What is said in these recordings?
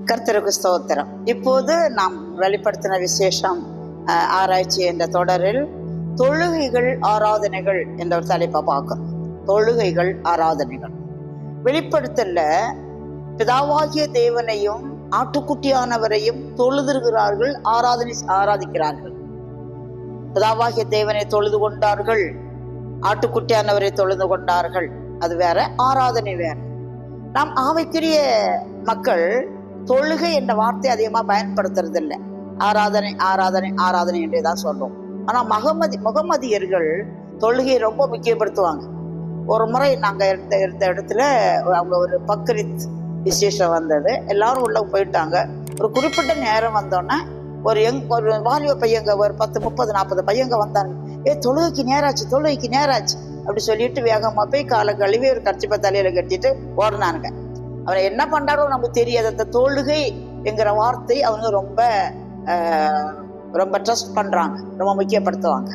கர்த்தருக்கு ஸ்தோத்திரம். இப்போது நாம் வெளிப்படுத்தின விசேஷம் ஆராய்ச்சி என்ற தொடரில் தொழுகைகள் ஆராதனைகள் என்ற ஒரு தலைப்பை பார்க்கிறோம். தொழுகைகள் ஆராதனைகள். வெளிப்படுத்தல பிதாவாகிய தேவனையும் ஆட்டுக்குட்டியானவரையும் தொழுதுகிறார்கள், ஆராதிக்கிறார்கள். பிதாவாகிய தேவனை தொழுது கொண்டார்கள், ஆட்டுக்குட்டியானவரை தொழுது கொண்டார்கள். அது வேற, ஆராதனை வேற. நாம் ஆவிக்குரிய மக்கள் தொழுகை என்ற வார்த்தை அதிகமா பயன்படுத்துறது இல்லை. ஆராதனை ஆராதனை ஆராதனை என்றேதான் சொல்றோம். ஆனா முகமதியர்கள் தொழுகையை ரொம்ப முக்கியப்படுத்துவாங்க. ஒரு முறை நாங்க இருந்த இடத்துல அவங்க ஒரு பக்ரீத் விசேஷம் வந்தது. எல்லாரும் உள்ள போயிட்டாங்க. ஒரு குறிப்பிட்ட நேரம் வந்தோன்னே ஒரு வாலிப பையங்க, ஒரு 10, 30, 40 பையங்க வந்தாங்க. தொழுகைக்கு நேராச்சு அப்படி சொல்லிட்டு வேகமா போய் காலை கழுவி ஒரு கர்ச்சிப்பை தலையில கட்டிட்டு ஓடினானுங்க. அவனை என்ன பண்றாரோ நமக்கு தெரியாது. அந்த தொழுகை என்கிற வார்த்தை அவங்க ரொம்ப ட்ரஸ்ட் பண்றாங்க, ரொம்ப முக்கியப்படுத்துவாங்க.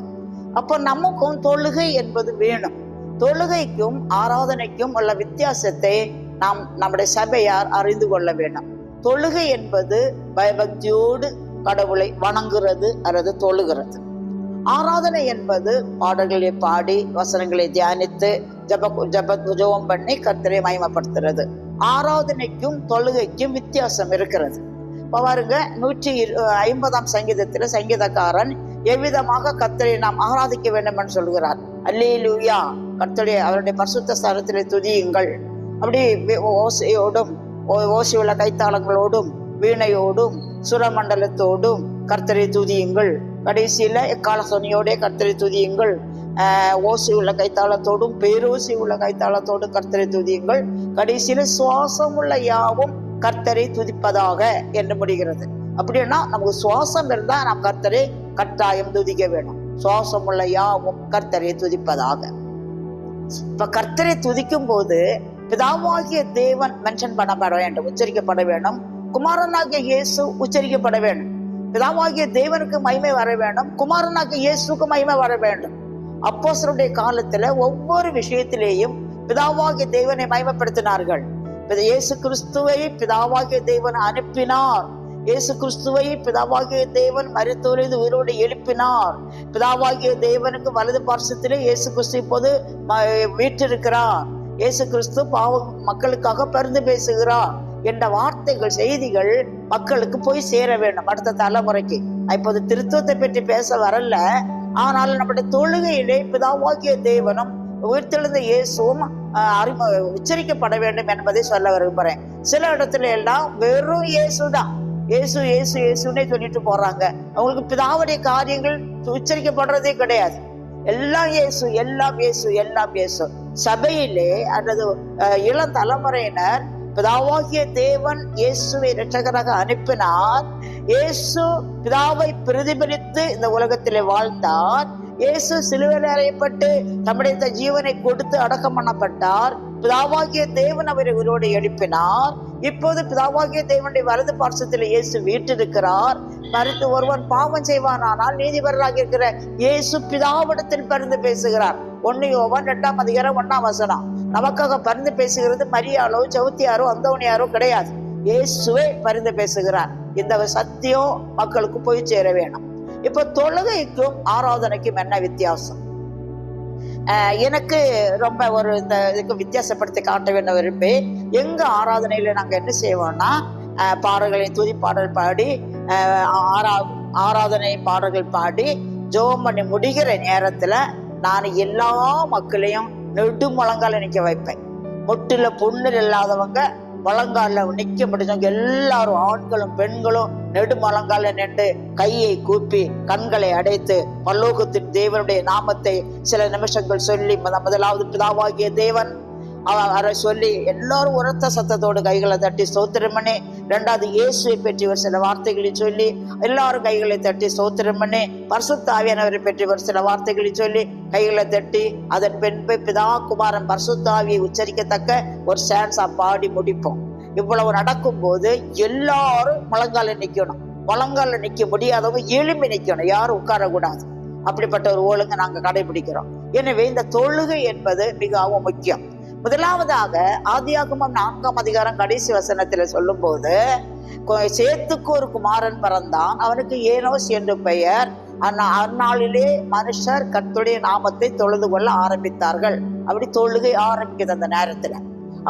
அப்போ நமக்கும் தொழுகை என்பது வேணும். தொழுகைக்கும் ஆராதனைக்கும் உள்ள வித்தியாசத்தை நாம் நம்முடைய சபையார் அறிந்து கொள்ள வேண்டும். தொழுகை என்பது பயபக்தியோடு கடவுளை வணங்குறது அல்லது தொழுகிறது. ஆராதனை என்பது பாடல்களை பாடி வசனங்களை தியானித்து ஜெபம் பண்ணி கர்த்தரை மகிமைப்படுத்துறது. ஆராதனைக்கும் தொழுகைக்கும் வித்தியாசம் இருக்கிறது. இப்ப பாருங்க, 150ஆம் சங்கீதத்துல சங்கீதக்காரன் எவ்விதமாக கர்த்தரை நாம் ஆராதிக்க வேண்டும் என்று சொல்கிறார். அல்லேலூயா, கர்த்தருடைய அவருடைய பரிசுத்த ஸ்தலத்திலே துதியுங்கள். அப்படி ஓசையோடும் ஓசையுள்ள கைத்தாளங்களோடும் வீணையோடும் சுரமண்டலத்தோடும் கர்த்தரை துதியுங்கள். கடைசியில எக்கால சொனியோட கர்த்தரை துதியுங்கள். ஓசி உள்ள கைத்தாளத்தோடும் பேரோசி உள்ள கைத்தாளத்தோடும் கர்த்தரை துதியுங்கள். கடைசியில சுவாசம் உள்ள யாவும் கர்த்தரை துதிப்பதாக என்று முடிகிறது. அப்படின்னா நமக்கு சுவாசம் இருந்தா நாம் கர்த்தரை கட்டாயம் துதிக்க வேணும். சுவாசம் உள்ள யாவும் கர்த்தரை துதிப்பதாக. இப்ப கர்த்தரை துதிக்கும் போது பிதாவாகிய தேவன் மென்ஷன் பண்ணப்பட வேண்டும், உச்சரிக்கப்பட வேண்டும். குமாரனாகிய இயேசு உச்சரிக்கப்பட வேண்டும். பிதாவாகிய தேவனுக்கு மகிமை வர வேண்டும், குமாரனாகிய இயேசுக்கு மகிமை வர வேண்டும். அப்போஸ்தலருடைய காலத்துல ஒவ்வொரு விஷயத்திலேயும் பிதாவாகிய தேவனை மகிமைப்படுத்தினார்கள். இயேசு கிறிஸ்துவை பிதாவாகிய தேவன் அனுப்பினார். இயேசு கிறிஸ்துவை பிதாவாகிய தேவன் மரித்தோரிலிருந்து உயிரோடு எழுப்பினார். பிதாவாகிய தேவனுக்கு வலது பார்சத்திலே இயேசு கிறிஸ்து இப்போது வீற்றிருக்கிறார். இயேசு கிறிஸ்து மக்களுக்காக பரிந்து பேசுகிறார் என்ற வார்த்தைகள், செய்திகள் மக்களுக்கு போய் சேர வேண்டும், அடுத்த தலைமுறைக்கு. இப்போது திருத்துவத்தை பற்றி பேச வரல, ஆனால் நம்முடைய தொழுகையிலே பிதாவாகிய தேவனும் உயிர்த்தெழுந்த இயேசுவும் உச்சரிக்கப்பட வேண்டும் என்பதை சொல்ல விரும்புகிறேன். சில இடத்துல எல்லாம் வெறும் இயேசுதான், இயேசு இயேசு இயேசுன்னே சொல்லிட்டு போறாங்க. அவங்களுக்கு பிதாவுடைய காரியங்கள் உச்சரிக்கப்படுறதே கிடையாது. எல்லாம் இயேசு, எல்லாம் இயேசு, எல்லாம் இயேசு. சபையிலே அல்லது இளம் தலைமுறையினர் பிதாவாகிய தேவன் இயேசுவை இரட்சகராக அனுப்பினார். இயேசு பிதாவை பிரதிபலித்து இந்த உலகத்திலே வாழ்ந்தார். இயேசு சிலுவையில் அறையப்பட்டு தம்முடைய ஜீவனை கொடுத்து அடக்கம் பண்ணப்பட்டார். பிதாவாகிய தேவன் அவரை உயிரோடு எழுப்பினார். இப்போது பிதாவாகிய தேவனுடைய வலது பார்சத்தில் இயேசு வீற்றிருக்கிறார். மரித்து ஒருவன் பாவம் செய்வானானால் நீதிபரராக இருக்கிற இயேசு பிதாவிடத்தில் பரிந்து பேசுகிறார். 1 யோவான் 2ஆம் அதிகாரம் 1ஆம் வசனம். நமக்காக பரிந்து பேசுகிறது மரியாளோ சவுத்தியாரோ அந்தோனியாரோ கிடையாது, இயேசுவே பரிந்து பேசுகிறார். இந்த சத்தியம் மக்களுக்கு போய் சேர வேணும். இப்ப தொழுகைக்கும் ஆராதனைக்கும் என்ன வித்தியாசம்? எனக்கு ரொம்ப இதுக்கு வித்தியாசப்படுத்தி காட்ட வேண்டும் விரும்பி, எங்க ஆராதனையில நாங்க என்ன செய்வோம்னா, பாடல்களை துதி பாடல் பாடி ஆராதனை பாடல்கள் பாடி ஜெபம் பண்ணி முடிகிற நேரத்துல நான் எல்லா மக்களையும் நெடு முழங்கால நிக்க வைப்பேன். முட்டுல பொண்ணு இல்லாதவங்க முழங்கால நிக்க முடிஞ்சவங்க எல்லாரும், ஆண்களும் பெண்களும் நெடு முழங்கால நின்று கையை கூப்பி கண்களை அடைத்து பரலோகத்தின் தேவனுடைய நாமத்தை சில நிமிஷங்கள் சொல்லி, முதலாவது பிதாவாகிய தேவன் அவரை சொல்லி எல்லாரும் உரத்த சத்தத்தோடு கைகளை தட்டி ஸ்தோத்திரம் பண்ணி, 2வது இயேசுவை பற்றி ஒரு சில வார்த்தைகளை சொல்லி எல்லாரும் கைகளை தட்டி ஸ்தோத்திரம் பண்ணி, பரிசுத்த ஆவியானவரை பற்றி ஒரு சில வார்த்தைகளை சொல்லி கைகளை தட்டி, அதன் பின்பு பிதா குமாரன் பரிசுத்த ஆவியை உச்சரிக்கத்தக்க ஒரு சான்ஸா பாடி முடிப்போம். இவ்வளவு நடக்கும் போது எல்லாரும் முழங்கால நிக்கணும். முழங்கால நிக்க முடியாதவங்க எழும்பி நிக்கணும், யாரும் உட்காரக்கூடாது. அப்படிப்பட்ட ஒரு ஒழுங்கு நாங்க கடைபிடிக்கிறோம். எனவே இந்த தொழுகை என்பது மிகவும் முக்கியம். முதலாவதாக ஆதியாகமம் 4ஆம் அதிகாரம் கடைசி வசனத்துல சொல்லும் போது, சேத்துக்கு ஒரு குமாரன் பிறந்தான், அவனுக்கு ஏனோஸ் என்று பெயர். அந்நாளிலே மனுஷர் கர்த்தருடைய நாமத்தை தொழுது கொள்ள ஆரம்பித்தார்கள். அப்படி தொழுகை ஆரம்பிக்குது அந்த நேரத்துல.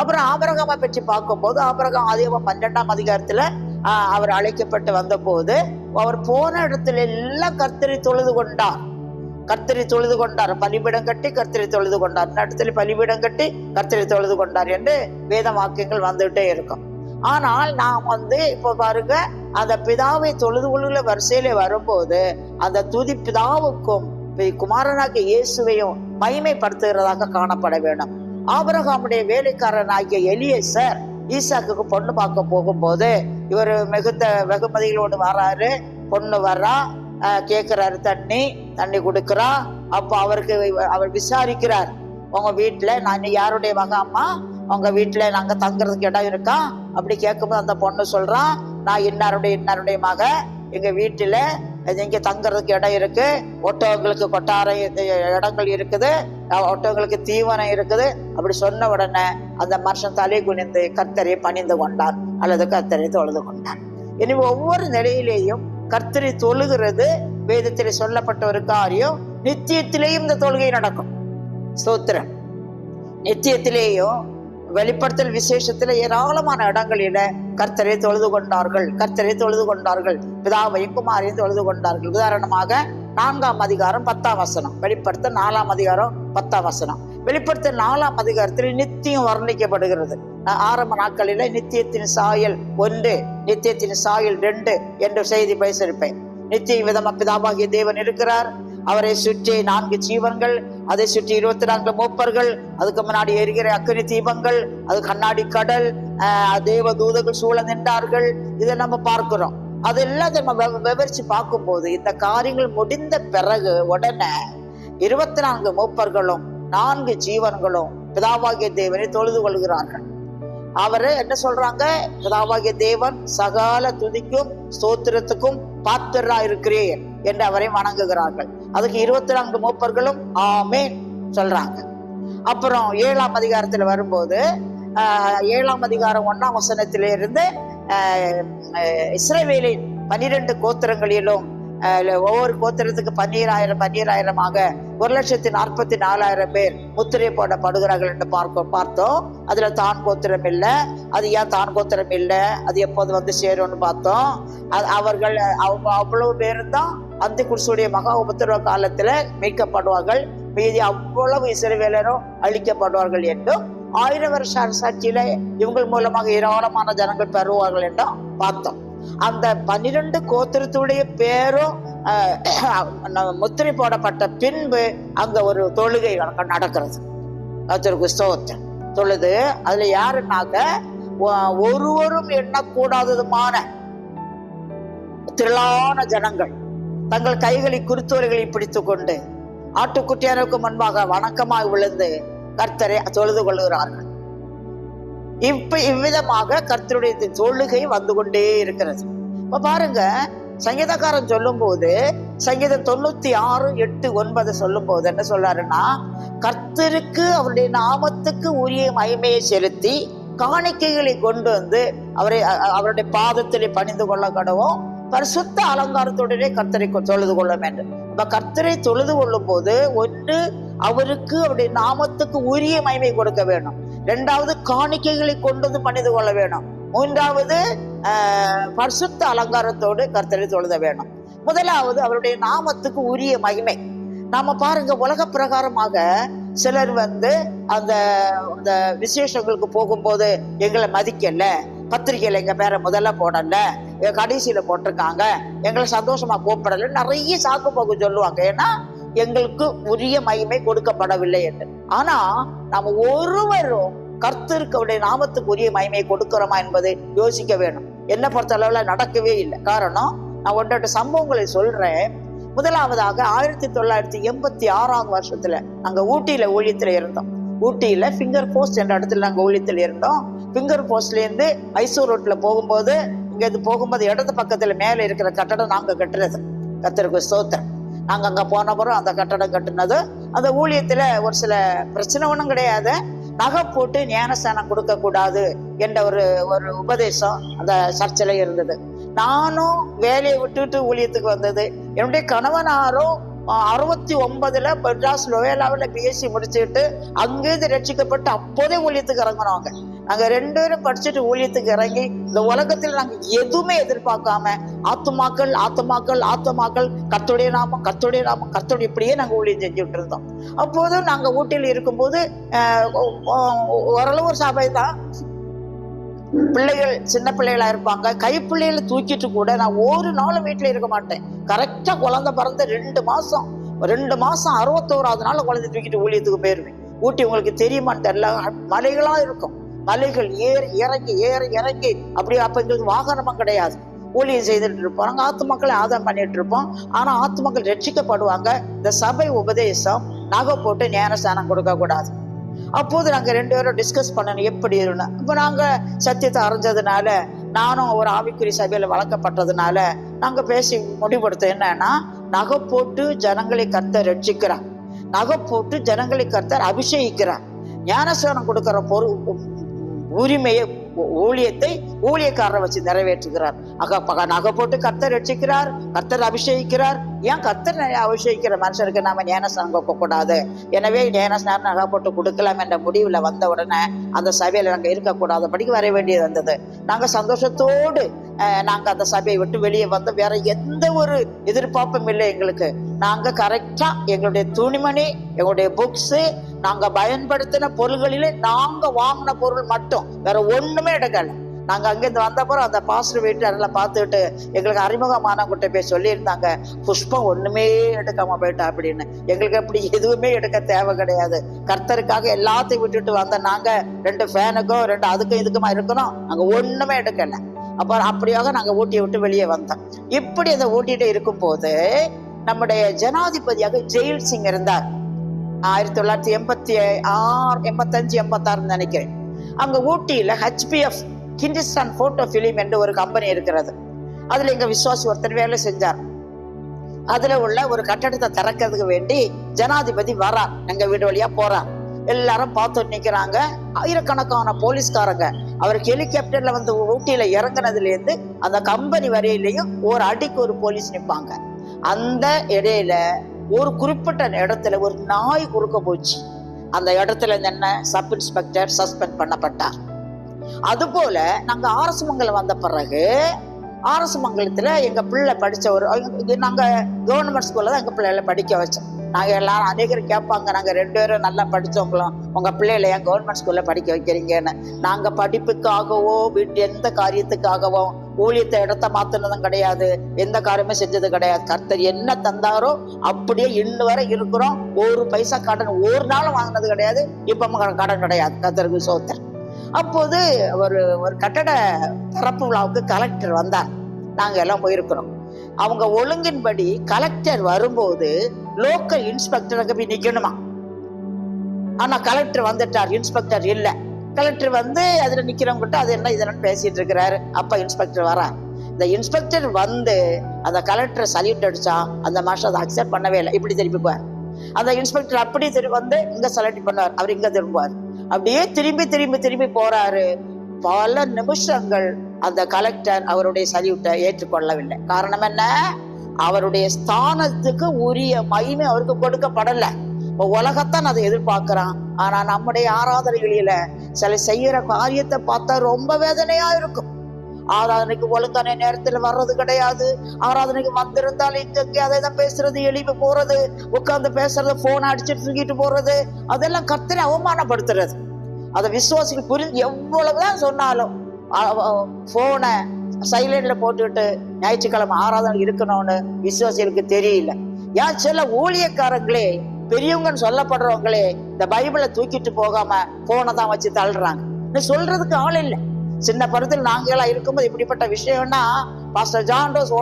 அப்புறம் ஆபிரகாமை பற்றி பார்க்கும் போது, ஆபிரகாம் ஆதியாகமம் 12ஆம் அதிகாரத்துல அவர் அழைக்கப்பட்டு வந்த போது, அவர் போன இடத்துல எல்லாம் கர்த்தரை தொழுது கொண்டார். கர்த்தரை தொழுது கொண்டார், பலிபீடம் கட்டி கர்த்தரை தொழுது கொண்டார், இந்த இடத்துல பலிபீடம் கட்டி கர்த்தரை தொழுது கொண்டார் என்று வேத வாக்கியங்கள் வந்துட்டே இருக்கும். ஆனால் நாம் இப்ப பாருங்க, அந்த பிதாவை தொழுது கொள்ளுகிற வரிசையில வரும்போது அந்த துதி பிதாவுக்கும் குமாரனாகிய இயேசுவையும் மகிமைப்படுத்துகிறதாக காணப்பட வேண்டும். ஆபிரகாமுடைய வேலைக்காரனாகிய எலியேசர் ஈசாக்குக்கு பொண்ணு பார்க்க போகும்போது, இவர் மிகுந்த வெகுமதிகளோடு வராரு. பொண்ணு வர்றா, கேட்கிறாரு, தண்ணி கொடுக்கிறா. அப்ப அவர் விசாரிக்கிறார், உங்க வீட்டுல நான் யாருடைய மக அம்மா, உங்க வீட்டுல நாங்க தங்குறதுக்கு இடம் இருக்கா அப்படி கேட்கும்போது அந்த பொண்ணு சொல்றான், நான் இன்னாருடைய மக, எங்க வீட்டுல இங்க தங்குறதுக்கு இடம் இருக்கு, ஒட்டகங்களுக்கு கொட்டாரம் இடங்கள் இருக்குது, ஒட்டகங்களுக்கு தீவனம் இருக்குது. அப்படி சொன்ன உடனே அந்த மனுஷன் தலை குனிந்து கர்த்தரை பணிந்து கொண்டார் அல்லது கர்த்தரை தொழுது கொண்டார். எனவே ஒவ்வொரு நிலையிலேயும் கர்த்தரை தொழுகிறது வேதத்திலே சொல்லப்பட்ட ஒரு காரியம். நித்தியத்திலேயும் இந்த தொழுகை நடக்கும். ஸ்தோத்திரம். நித்தியத்திலேயும் வெளிப்படுத்தல் விசேஷத்துல ஏராளமான இடங்களில கர்த்தரை தொழுது கொண்டார்கள், பிதாவையும் குமாரையும் தொழுது கொண்டார்கள். உதாரணமாக 4ஆம் அதிகாரம் 10ஆம் வசனம், வெளிப்படுத்த 4ஆம் அதிகாரம் 10ஆம் வசனம். வெளிப்படுத்த 4ஆம் அதிகாரத்தில் நித்தியம் வர்ணிக்கப்படுகிறது. ஆரம்ப நாட்களில நித்தியத்தின் சாயல் 1, நித்தியத்தின் சாயல் 2 என்று செய்தி பேசியிருப்பேன். நித்திய விதமா பிதாவாகிய தேவன் இருக்கிறார், அவரை சுற்றி 4 ஜீவன்கள், அதை சுற்றி 24 மூப்பர்கள், அதுக்கு முன்னாடி எரிகிற அக்கினி தீபங்கள், அது கண்ணாடி கடல், தேவ தூதர்கள் சூழ நின்றார்கள். இதை நம்ம பார்க்கிறோம். அதெல்லாம் நம்ம விவரிச்சு பார்க்கும் போது, இந்த காரியங்கள் முடிந்த பிறகு உடனே 24 மூப்பர்களும் 4 ஜீவன்களும் பிதாவாகிய தேவனை தொழுது கொள்கிறார்கள். அவரு என்ன சொல்றாங்க? பிதாவாகிய தேவன் சகல துதிக்கும் ஸ்தோத்திரத்துக்கும் பாத்திரா இருக்கிறேன் என்று அவரை வணங்குகிறார்கள். அதுக்கு 24 மூப்பர்களும் ஆமென் சொல்றாங்க. அப்புறம் 7ஆம் அதிகாரத்துல வரும்போது, 7ஆம் அதிகாரம் 1ஆம் வசனத்திலிருந்து இஸ்ரவேலின் 12 கோத்திரங்களிலும் ஒவ்வொரு கோத்திரத்துக்கு 12,000 1,44,000 பேர் முத்திரை போடப்படுகிறார்கள் என்று பார்த்தோம். அதுல தான் கோத்திரம் இல்லை. அது ஏன் தான் கோத்திரம் இல்லை, அது எப்போது சேரும்னு பார்த்தோம். அவர்கள் அவ்வளவு பேரும் தான் அந்த குருசுடைய மகா உபத்திரவ காலத்துல மீட்கப்படுவார்கள். மீதி அவ்வளவு இஸ்ரவேலரும் அழிக்கப்படுவார்கள் என்றும், 1000 வருஷ அரசாட்சியில இவங்கள் மூலமாக ஏராளமான ஜனங்கள் பெறுவார்கள் என்றும் பார்த்தோம். அந்த 12 கோத்திரத்துடைய பேரும் முத்திரை போடப்பட்ட பின்பு அங்க ஒரு தொழுகை நடக்கிறது. கர்த்தருக்கு ஸ்தோத்திரம். தொழுது அதுல யாருன்னாக்க, ஒருவரும் எண்ணக்கூடாததுமான திரளான ஜனங்கள் தங்கள் கைகளை குருத்தோலைகளை பிடித்துக் கொண்டு ஆட்டுக்குட்டியாருக்கு முன்பாக வணக்கமாக விழுந்து கர்த்தரை தொழுது கொள்கிறார்கள். இவ்விதமாக கர்த்தருடைய தொழுகை வந்து கொண்டே இருக்கிறது. இப்ப பாருங்க, சங்கீதக்காரன் சொல்லும் போது, சங்கீதம் 96:8-9 சொல்லும் போது என்ன சொல்றாருன்னா, கர்த்தருக்கு அவருடைய நாமத்துக்கு உரிய மகிமையை செலுத்தி காணிக்கைகளை கொண்டு வந்து அவருடைய பாதத்திலே பணிந்து கொள்ள கடவும், பரிசுத்த அலங்காரத்துடனே கர்த்தரை தொழுது கொள்ள வேண்டும். அப்ப கர்த்தரை தொழுது கொள்ளும் போது, ஒன்று அவருக்கு அவருடைய நாமத்துக்கு உரிய மகிமை கொடுக்க வேண்டும், 2வது காணிக்கைகளை கொண்டு வந்து பணிந்து கொள்ள வேணும், 3வது பரிசுத்த அலங்காரத்தோடு கர்த்தரை தொழுத வேணும். முதலாவது அவருடைய நாமத்துக்கு உரிய மகிமை. நாம பாருங்க, உலக பிரகாரமாக சிலர் அந்த விசேஷங்களுக்கு போகும்போது எங்களை மதிக்கல, பத்திரிகையில எங்க பேரை முதல்ல போடல, கடைசியில போட்டிருக்காங்க, எங்களை சந்தோஷமா கூப்பிடல, நிறைய சாக்கு போக்கு சொல்லுவாங்க. ஏன்னா எங்களுக்கு உரிய மகிமை கொடுக்கப்படவில்லை என்று. ஆனா நாம ஒருவரும் கர்த்தருக்கு அவருடைய நாமத்துக்கு உரிய மகிமை கொடுக்கிறோமா என்பதை யோசிக்க வேணும். என்ன பொறுத்த அளவுல நடக்கவே இல்லை. காரணம், நான் 1-2 சம்பவங்களை சொல்றேன். முதலாவதாக 1986ஆம் வருஷத்துல நாங்க ஊட்டியில ஊழியத்துல இருந்தோம். ஊட்டியில ஃபிங்கர் போஸ்ட் என்ற இடத்துல நாங்க ஊழியத்தில் இருந்தோம். ஃபிங்கர் போஸ்ட்ல இருந்து மைசூர் ரோட்ல போகும்போது, இங்க போகும்போது இடது பக்கத்துல மேல இருக்கிற கட்டடம் நாங்க கட்டுறது. கர்த்தருக்கு ஸ்தோத்திரம். நாங்க அங்க போன பிறகு அந்த கட்டடம் கட்டுனது, அந்த ஊழியத்துல ஒரு சில பிரச்சனை ஒன்றும் கிடையாது. நகை போட்டு ஞானஸ்தானம் கொடுக்க கூடாது என்ற ஒரு ஒரு உபதேசம் அந்த சர்ச்சில் இருந்தது. நானும் வேலையை விட்டுட்டு ஊழியத்துக்கு வந்தது. என்னுடைய கணவனாரும் 69 மெட்ராஸ் லோயலாவில் பிஎஸ்சி முடிச்சுட்டு அங்கேருந்து ரட்சிக்கப்பட்டு அப்போதே ஊழியத்துக்கு இறங்கினவங்க. நாங்க 2 பேரும் படிச்சுட்டு ஊழியத்துக்கு இறங்கி இந்த உலகத்தில் நாங்க எதுவுமே எதிர்பார்க்காம ஆத்துமாக்கள் ஆத்துமாக்கள் ஆத்துமாக்கள் கர்த்தருடைய நாமம் கர்த்தருடைய நாமம் கர்த்தருடைய இப்படியே நாங்க ஊழியம் செஞ்சுட்டு இருந்தோம். அப்போதும் நாங்க ஊட்டியில் இருக்கும்போது ஓரளவு ஒரு சபை தான், பிள்ளைகள் சின்ன பிள்ளைகளா இருப்பாங்க. கைப்பிள்ளைகளை தூக்கிட்டு கூட நான் ஒரு நாளும் வீட்டுல இருக்க மாட்டேன். கரெக்டா குழந்தை பிறந்த 2 மாசம் 61வது நாள் குழந்தை தூக்கிட்டு ஊழியத்துக்கு போயிருவேன். ஊட்டி உங்களுக்கு தெரியுமான்னு தெரியல, மலைகளா இருக்கும். மலைகள் ஏறி இறங்கி இறங்கி அப்படி. அப்ப எங்களுக்கு வாகனமும் கிடையாது. ஊழியம் செய்துட்டு இருப்போம். நாங்க ஆத்து மக்களை ஆதாயம் பண்ணிட்டு இருப்போம். ஆனா ஆத்து மக்கள் ரட்சிக்கப்படுவாங்க. இந்த சபை உபதேசம் நகை போட்டு ஞானஸ்தானம் கொடுக்க கூடாது. அப்போது நாங்க 2 பேரும் டிஸ்கஸ் பண்ணணும் எப்படி இருந்தோம். இப்ப நாங்க சத்தியத்தை அறிஞ்சதுனால, நானும் ஒரு ஆவிக்குறி சபையில வளர்க்கப்பட்டதுனால நாங்க பேசி முடிவெடுத்தோம் என்னன்னா, நகை போட்டு ஜனங்களை கர்த்தர் ரட்சிக்கிறார், நகை போட்டு ஜனங்களை கர்த்தர் அபிஷேகிக்கிறார். ஞானஸ்தானம் கொடுக்கிற உரிமையை ஊழியத்தை ஊழியக்காரரை வச்சு நிறைவேற்றுகிறார். நகை போட்டு கர்த்தர் ரட்சிக்கிறார், கர்த்தர் அபிஷேகிக்கிறார். ஏன் கர்த்தர் அபிஷேகிக்கிற மனுஷருக்கு நாம ஞானஸ்நானம் கொடுக்க கூடாது? எனவே ஞானஸ்நானம் நகை போட்டு கொடுக்கலாம் என்ற முடிவுல வந்த உடனே அந்த சபையில நாங்க இருக்கக்கூடாதபடிக்கு வர வேண்டியது வந்தது. நாங்க சந்தோஷத்தோடு நாங்க அந்த சபையை விட்டு வெளியே வந்து வேற எந்த ஒரு எதிர்பார்ப்பும் இல்லை எங்களுக்கு. நாங்க கரெக்டா எங்களுடைய துணிமணி, எங்களுடைய புக்ஸ், நாங்க பயன்படுத்தின பொருள்களிலே நாங்க வாங்கின பொருள் மட்டும், வேற ஒண்ணுமே எடுக்கல. நாங்க அங்கிருந்து வந்தப்பறம் அந்த பாஸ்டர் வீட்டு அதெல்லாம் பார்த்துட்டு எங்களுக்கு அறிமுகமானவங்கிட்ட போய் சொல்லியிருந்தாங்க, புஷ்பம் ஒண்ணுமே எடுக்காம போயிட்டா அப்படின்னு. எங்களுக்கு அப்படி எதுவுமே எடுக்க தேவை கிடையாது. கர்த்தருக்காக எல்லாத்தையும் விட்டுட்டு வந்த நாங்க 2 ஃபேனுக்கும் 2 அதுக்கும் இதுக்குமா இருக்கணும். நாங்க ஒண்ணுமே எடுக்கல. அப்புறம் அப்படியாக நாங்க ஊட்டியை விட்டு வெளியே வந்தோம். இப்படி அந்த ஊட்டிட்டு இருக்கும் போது நம்முடைய ஜனாதிபதியாக ஜெயில் சிங் இருந்தார். 1986 85 86 நினைக்கிறேன். அங்க ஊட்டியில HPF ஹிந்துஸ்தான் போட்டோ பிலிம் என்று ஒரு கம்பெனி இருக்கிறது. அதுல எங்க விசுவாசி ஒருத்தர் வேலை செஞ்சார். அதுல உள்ள ஒரு கட்டடத்தை திறக்கிறதுக்கு வேண்டி ஜனாதிபதி வரார். எங்க வீடு வழியா போறார். எல்லாரும் பார்த்து நிக்கிறாங்க. ஆயிரக்கணக்கான போலீஸ்காரங்க. அவருக்கு ஹெலிகாப்டர்ல வந்து ஊட்டியில இறங்குனதுல இருந்து அந்த கம்பெனி வரையிலையும் ஒரு அடிக்கு ஒரு போலீஸ் நிற்பாங்க. அந்த இடையில ஒரு குறிப்பிட்ட இடத்துல ஒரு நாய் குறுக்க போச்சு. அந்த இடத்துல என்ன சப் இன்ஸ்பெக்டர் சஸ்பெண்ட் பண்ணப்பட்டார். அது போல நாங்க ஆர்எஸ் மங்கலம் வந்த பிறகு ஆர்எஸ் மங்கலத்துல எங்க பிள்ளை படிச்ச நாங்க கவர்மெண்ட் ஸ்கூல்ல தான் எங்க பிள்ளைகளை படிக்க வச்சோம். நாங்க எல்லாரும் அநேகர் கேட்பாங்க, நாங்க 2 பேரும் நல்லா படிச்சவங்களும் உங்க பிள்ளைகளை ஏன் கவர்மெண்ட் ஸ்கூல்ல படிக்க வைக்கிறீங்கன்னு. நாங்க படிப்புக்காகவோ வீட்டு எந்த காரியத்துக்காகவோ ஊழியத்தை இடத்த மாத்தினதும் கிடையாது, எந்த காரியமே செஞ்சது கிடையாது. கர்த்தர் என்ன தந்தாரோ அப்படியே இன்ன வரை இருக்கிறோம். ஒரு பைசா கடன் ஒரு நாளும் வாங்கினது கிடையாது. இப்ப கடன் கிடையாது. கர்த்தருக்கு சோத்திரம். அப்போது ஒரு கட்டட திறப்பு விழாவுக்கு கலெக்டர் வந்தார். நாங்க எல்லாம் போயிருக்கிறோம். அவங்க ஒழுங்கின்படி கலெக்டர் வரும்போது லோக்கல் இன்ஸ்பெக்டர் அங்க போய் நிக்கணுமா. ஆனா கலெக்டர் வந்துட்டார், இன்ஸ்பெக்டர் இல்ல. கலெக்டர் வந்து அதுல நிக்கிறவங்கிட்ட அது என்ன இதெல்லாம் பேசிட்டு இருக்கிறாரு. அப்ப இன்ஸ்பெக்டர் வரா. இந்த இன்ஸ்பெக்டர் வந்து அந்த கலெக்டர் சல்யூட் அடிச்சா அந்த மாஸ்டர் அதை அக்செப்ட் பண்ணவே இல்லை. இப்படி திரும்பிக்குவார். அந்த இன்ஸ்பெக்டர் அப்படி வந்து இங்க சல்யூட் பண்ணுவார், அவர் இங்க திரும்புவார். அப்படியே திரும்பி போறாரு. பல நிமிஷங்கள் அந்த கலெக்டர் அவருடைய சல்யூட்டை ஏற்றுக்கொள்ளவில்லை. காரணம் என்ன? அவருடைய ஸ்தானத்துக்கு உரிய மகிமை அவருக்கு கொடுக்கப்படல. உலகத்தான் அதை எதிர்பார்க்கிறான். ஆனா நம்முடைய ஆராதனைகளில சில செய்யற காரியத்தை பார்த்தா ரொம்ப வேதனையா இருக்கும். ஆராதனைக்கு ஒழுங்கான நேரத்துல வர்றது கிடையாது. ஆராதனைக்கு வந்திருந்தாலும் இங்க அதை தான் பேசுறது, எழுப்பி போறது, உட்கார்ந்து பேசுறது, போன் அடிச்சுட்டு தூக்கிட்டு போறது, அதெல்லாம் கர்த்தரை அவமானப்படுத்துறது. அதை விசுவாசிகள் புரிஞ்சு எவ்வளவுதான் சொன்னாலும் போனை சைலண்ட்ல போட்டுக்கிட்டு ஞாயிற்றுக்கிழமை ஆராதனை இருக்கணும்னு விசுவாசிகளுக்கு தெரியல. ஏன் சில ஊழியக்காரங்களே பெரியவங்கன்னு சொல்லப்படுறவங்களே இந்த பைபிளை தூக்கிட்டு போகாம போனை தான் வச்சு தள்ளுறாங்க. சொல்றதுக்கு ஆள் இல்லை. சின்ன பருவத்தில் நாங்க எல்லாம் இருக்கும்போது இப்படிப்பட்ட விஷயம்னா pastor John Rose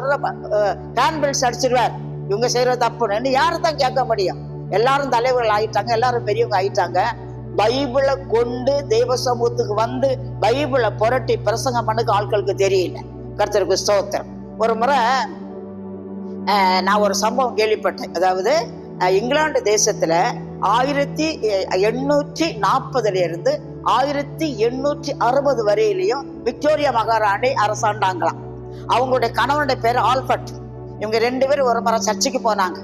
hand bells அடிச்சிருவார். இவங்க செய்யறது தப்புன்னு யாரு தான் கேட்க முடியும்? எல்லாரும் தலைவர்கள் ஆயிட்டாங்க, எல்லாரும் பெரியவங்க ஆயிட்டாங்க. பைபிளை கொண்டு தேவ சமூகத்துக்கு வந்து பைபிளை புரட்டி பிரசங்கம் பண்ணுக்கு ஆட்களுக்கு தெரியல. கர்த்தருக்கு ஸ்தோத்திரம். ஒரு முறை நான் ஒரு சம்பவம் கேள்விப்பட்டேன். அதாவது இங்கிலாந்து தேசத்துல 1840 இருந்து 1860 வரையிலையும் விக்டோரியா மகாராணி அரசாண்டாங்களாம். அவங்களுடைய கணவனுடைய பேர் ஆல்பர்ட். இவங்க 2 பேரும் ஒரு முறை சர்ச்சுக்கு போனாங்க.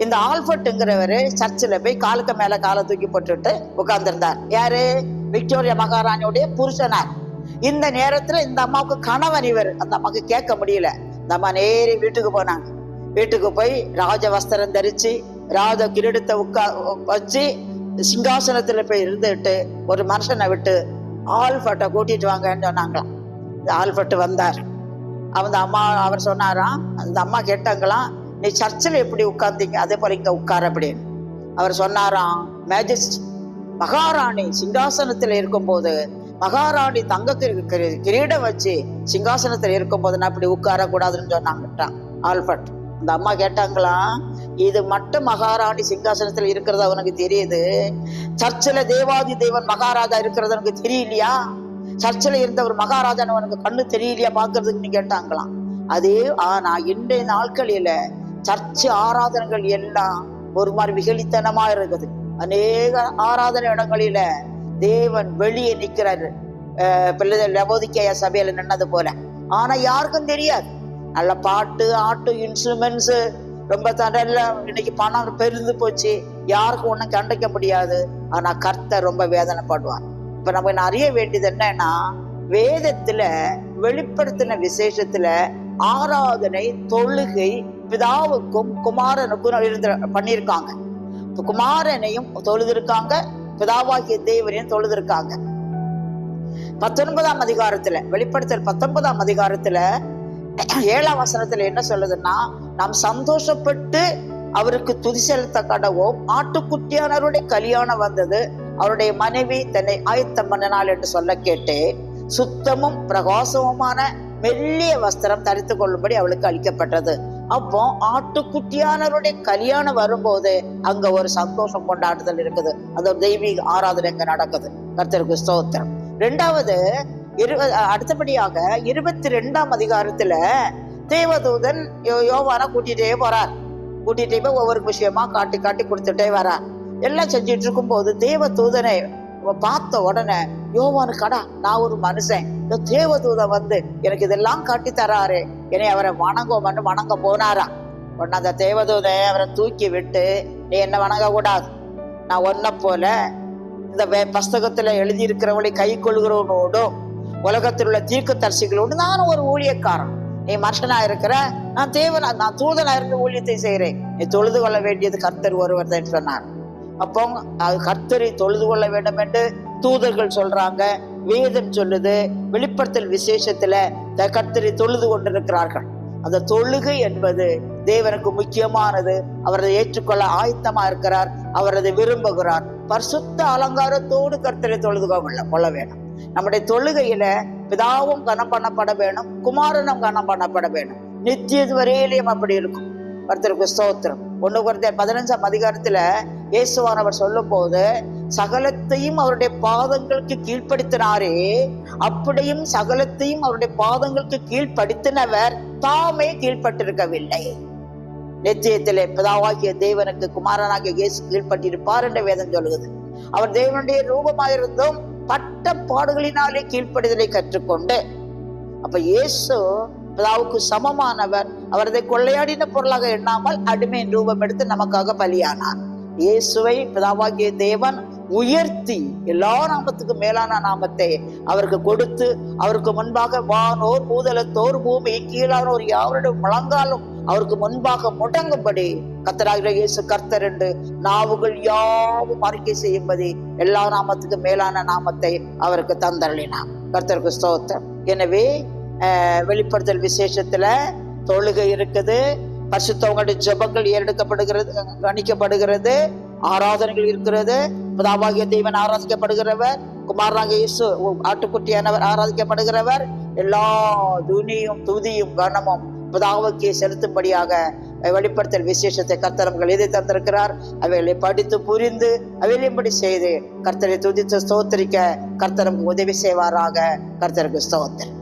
இந்த ஆல்பர்ட்ங்கிறவரு சர்ச்சில் போய் காலுக்கு மேல காலை தூக்கி போட்டுட்டு உட்கார்ந்துருந்தார். யாரு? விக்டோரியா மகாராணியுடைய புருஷனார். இந்த நேரத்துல இந்த அம்மாவுக்கு கணவன் இவர். அந்த அம்மாவுக்கு கேட்க முடியல. இந்த அம்மா நேரி வீட்டுக்கு போனாங்க. வீட்டுக்கு போய் ராஜ வஸ்திரம் தரிச்சு ராஜ கிரீடத்தை வச்சு சிங்காசனத்துல போய் இருந்துட்டு ஒரு மனுஷனை விட்டு ஆல்பர்ட்டை கூட்டிட்டு வாங்கன்னு சொன்னாங்களாம். ஆல்பர்ட் வந்தார். அவர் சொன்னாராம். அந்த அம்மா கேட்டாங்களாம், நீ சர்ச்சில் எப்படி உட்கார்ந்தீங்க, அதே போல இங்க உட்கார அப்படின்னு. அவர் சொன்னாராம், மேஜிஸ்ட் மகாராணி சிங்காசனத்துல இருக்கும் போது, மகாராணி தங்கத்திற்கு கிரீடம் வச்சு சிங்காசனத்துல இருக்கும் போது நான் இப்படி உட்கார கூடாதுன்னு சொன்னாங்கட்டான் ஆல்பர்ட். இந்த அம்மா கேட்டாங்களாம், இது மட்டும் மகாராணி சிங்காசனத்துல இருக்கிறது அவனுக்கு தெரியுது, சர்ச்சில் தேவாதி தேவன் மகாராஜா இருக்கிறது எனக்கு தெரியலையா? சர்ச்சில் இருந்த ஒரு மகாராஜான்னு அவனுக்கு கண்ணு தெரியலையா பாக்குறதுக்கு கேட்டாங்களாம். அதே ஆனா இன்றைய நாட்களில சர்ச்சு ஆராதனைகள் எல்லாம் ஒரு மாதிரி விகலித்தனமா இருக்குது. அநேக ஆராதனை இடங்களில தேவன் வெளியே நிற்கிறாரு. லவோதிக்கேயா சபையில நின்னது போல. ஆனா யாருக்கும் தெரியாது. நல்ல பாட்டு, ஆட்டு, இன்ஸ்ட்ருமெண்ட்ஸ் ரொம்ப தடல. இன்னைக்கு பணம் பெருந்து போச்சு, யாருக்கும் ஒன்றும் கண்டிக்க முடியாது. ஆனா கர்த்தர் ரொம்ப வேதனைப்படுவார். இப்ப நம்ம அறிய வேண்டியது என்னன்னா, வேதத்துல வெளிப்படுத்தின விசேஷத்துல ஆராதனை தொழுகை பிதாவுக்கும் குமாரனுக்கும் பண்ணியிருக்காங்க. குமாரனையும் தொழுதிருக்காங்க, பிதாவாகிய தேவனையும் தொழுதிருக்காங்க. 19ஆம் அதிகாரத்துல, வெளிப்படுத்தல் 19ஆம் அதிகாரத்துல 7ஆம் வசனத்துல என்ன சொல்லுதுன்னா, நாம் சந்தோஷப்பட்டு அவருக்கு துதி செலுத்த கடவோம். ஆட்டுக்குட்டியானவருடைய கல்யாணம் வந்தது, அவருடைய மனைவி தன்னை ஆயத்தம் பண்ணினாள் என்று சொல்ல கேட்டு சுத்தமும் பிரகாசமுமான மெல்லிய வஸ்திரம் தரித்து கொள்ளும்படி அவளுக்கு அளிக்கப்பட்டது. அப்போ ஆட்டுக்குட்டியானவருடைய கல்யாணம் வரும்போது அங்க ஒரு சந்தோஷம் கொண்டாடுதல் இருக்குது. அது ஒரு தெய்வீக ஆராதனை அங்க நடக்குது. கர்த்தருக்கு ஸ்தோத்திரம். 2வது அடுத்தபடியாக 22ஆம் அதிகாரத்துல தேவதூதன் யோவான கூட்டிட்டே போறார். கூட்டிட்டே போய் ஒவ்வொரு விஷயமா காட்டி காட்டி கொடுத்துட்டே வரார். எல்லாம் செஞ்சிட்டு இருக்கும் போது தேவதூதனை பார்த்த உடனே யோவானு கடா, நான் ஒரு மனுஷன், தேவதூதன் வந்து எனக்கு இதெல்லாம் காட்டி தராரு, என்னை அவரை வணங்க போனாரா. உடனே அந்த தேவதூதன் அவரை தூக்கி விட்டு, நீ என்ன வணங்க கூடாது, நான் ஒன்ன போல இந்த புஸ்தகத்துல எழுதியிருக்கிறவளை கை கொள்கிறவனோடும் உலகத்தில் உள்ள தீர்க்கதரிசிகளோடு நானும் ஒரு ஊழியக்காரன். நீ மனுஷனா இருக்கிற, நான் தூதனா இருந்து ஊழியத்தை செய்கிறேன், நீ தொழுது கொள்ள வேண்டியது கர்த்தர் ஒருவர் தான் சொன்னார். அப்போ கர்த்தரை தொழுது கொள்ள வேண்டும் என்று தூதர்கள் சொல்றாங்க, வேதம் சொல்லுது. வெளிப்படுத்தல் விசேஷத்துல கர்த்தரை தொழுது கொண்டிருக்கிறார்கள். அந்த தொழுகை என்பது தேவனுக்கு முக்கியமானது. அவரை ஏற்றுக்கொள்ள ஆயத்தமா இருக்கிறார், அவர் அதை விரும்புகிறார். பரிசுத்த அலங்காரத்தோடு கர்த்தரை தொழுது கொள்ள வேணும். நம்முடைய தொழுகையில பிதாவும் கனம் பண்ணப்பட வேணும், குமாரனும் கனம் பண்ணப்பட வேணும். நித்திய வரையிலையும் அப்படி இருக்கும். கர்த்தருக்கு ஸ்தோத்திரம். 1 கொரிந்தியர் 15ஆம் அதிகாரத்துல இயேசுவானவர் சொல்லும் போது, சகலத்தையும் அவருடைய பாதங்களுக்கு கீழ்ப்படுத்தினாரே, அப்படியும் சகலத்தையும் அவருடைய பாதங்களுக்கு கீழ்ப்படுத்தினவர் தாமே கீழ்பட்டிருக்கவில்லை. நிச்சயத்திலே பிதாவாகிய தேவனுக்கு குமாரனாகிய இயேசு கீழ்பட்டிருப்பார் என்று வேதம் சொல்லுகிறது. அவர் தேவனுடைய ரூபமாயிருந்தும் பட்ட பாடுகளினாலே கீழ்ப்படுதலை கற்றுக்கொண்டு, அப்ப இயேசு பிதாவுக்கு சமமானவர். அவரதை கொள்ளையாடின பொருளாக எண்ணாமல் அடிமையின் ரூபம் எடுத்து நமக்காக பலியானார். இயேசுவை பிதாவாகிய தேவன் உயர்த்தி எல்லா நாமத்துக்கு மேலான நாமத்தை அவருக்கு கொடுத்து, அவருக்கு முன்பாக வானோர் பூதலத்தோர் பூமியின் கீழானோர் யாருடைய முழங்காலும் அவருக்கு முன்பாக முடங்கும்படி கர்த்தராகிய இயேசு கர்த்தர் என்று நாவுகள் யாவும் அறிக்கை செய்யும்படி எல்லா நாமத்துக்கு மேலான நாமத்தை அவருக்கு தந்தருளினார். கர்த்தருக்கு ஸ்தோத்திரம். எனவே வெளிப்படுத்தல் விசேஷத்துல தொழுகை இருக்குது, பரிசுத்தவங்களுடைய ஜெபங்கள் ஏறெடுக்கப்படுகிறது, கணிக்கப்படுகிறது, ஆராதனைகள் இருக்கிறது. பிதாவாகிய தேவன் ஆராதிக்கப்படுகிறவர், குமாரனாகிய இயேசு ஆட்டுக்குட்டியானவர் ஆராதிக்கப்படுகிறவர். எல்லா துணியும் துதியும் கனமும் பிதாவுக்கே செலுத்தும்படியாக வெளிப்படுத்தல் விசேஷத்தை கர்த்தர் எதை தந்திருக்கிறார். அவைகளை படித்து புரிந்து அவையின்படி செய்து கர்த்தரை துதித்து ஸ்தோத்திரிக்க கர்த்தர் உதவி செய்வாராக. கர்த்தருக்கு ஸ்தோத்திரம்.